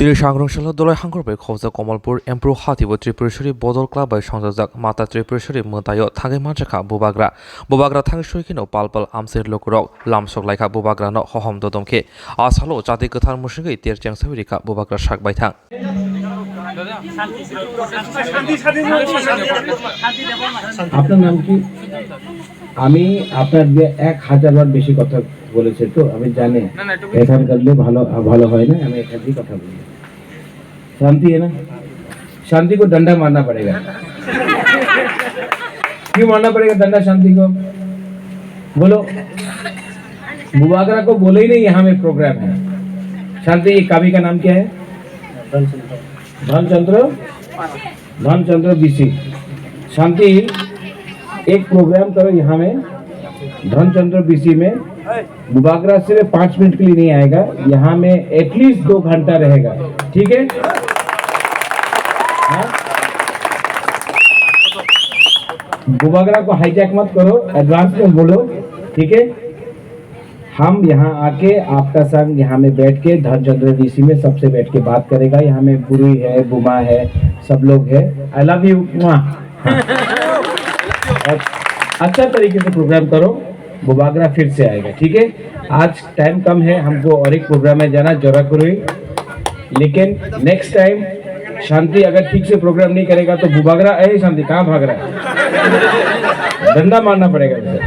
তিনি সাংগ্রংশালা দলাই হাঙ্গরবাই খবজা কমলপুর এমপ্রু হাতিব ত্রিপুরেশ্বরী বদল ক্লাবাই সংযোজক মাতা ত্রিপুরেশ্বরী মোতায় থাঙै মানজাখা বুবাग्রা থাङै सयखिनो पालपाल आमसेर लोकुरक लामसक लायखा बुबाग्रानो हहम ददमखे आसालो जाति गोथार मुसुगै तेरजें साविरिखा बुबाग्रा साकबाय थां আপনার নাম কি? আমি আপনার 1000 বার বেশি কথা বলেছে তো আমি জানি এখান করলে ভালো হয় না আমি এখান থেকে কথা বলি शांति है ना शांति को डंडा मारना पड़ेगा क्यों मारना पड़ेगा डंडा शांति को बोलो बुबागरा को बोले ही नहीं यहाँ में प्रोग्राम है शांति ये कावी का नाम क्या है धनचंद्र बीसी शांति एक प्रोग्राम करो यहाँ में धनचंद्र बीसी में बुबागरा सिर्फ 5 मिनट के लिए नहीं आएगा यहाँ में एटलीस्ट 2 घंटा रहेगा ठीक है बुबागरा को हाईजैक मत करो एडवांस में बोलो ठीक है हम यहाँ आके आपका संग यहाँ में बैठ के धनचंद्र डीसी में सबसे बैठ के बात करेगा यहाँ में बुरी है बुमा है सब लोग है आई लव यू अच्छा तरीके से प्रोग्राम करो बुबागरा फिर से आएगा ठीक है आज टाइम कम है हमको और एक प्रोग्राम में जाना जोरा करुई लेकिन नेक्स्ट टाइम शांति अगर ठीक से प्रोग्राम नहीं करेगा तो बुबागरा शांति कहाँ भाग रहा है डंडा मारना पड़ेगा इसे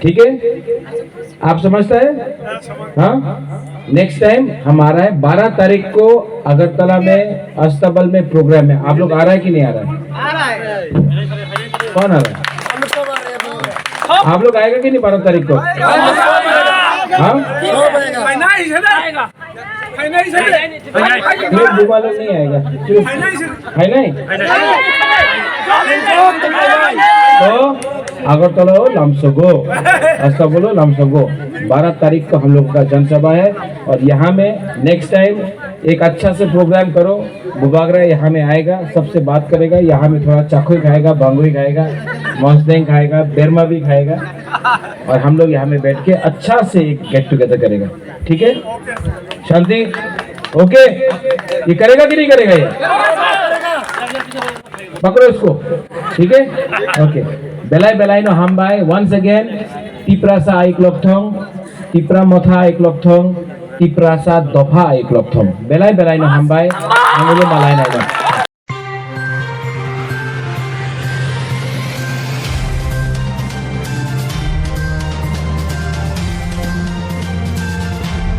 ठीक है आप समझता है हाँ नेक्स्ट टाइम हमारा है 12 तारीख को अगरतला में अस्तबल में प्रोग्राम है आप लोग आ रहा है कि नहीं आ रहा है कौन आ रहा है आप लोग आएगा कि नहीं 12 तारीख को हाँ बुबा लोग नहीं आएगा है नहीं तो अगरतला हो लामसगो अस्तबल हो लामसगो 12 तारीख को हम लोग का जनसभा है और यहाँ में नेक्स्ट टाइम एक अच्छा से प्रोग्राम करो बुबागरा यहाँ में आएगा सबसे बात करेगा यहाँ में थोड़ा चाखोई खाएगा बांगोई खाएगा मौसदेंग खाएगा बेरमा भी खाएगा और हम लोग यहाँ में बैठ के अच्छा से एक गेट टुगेदर करेगा ठीक है शांति ओके ये करेगा कि नहीं करेगा ये पकड़ो इसको ठीक है ओके बेलाई नो हम बाय वंस अगेन टिप्रासा एक लोकथोंग टिप्रा मथा एक लोकथोंग टिप्रासा दफा एक लोकथोंग बेलाई नो हम बाय आंगुलो मालाई ना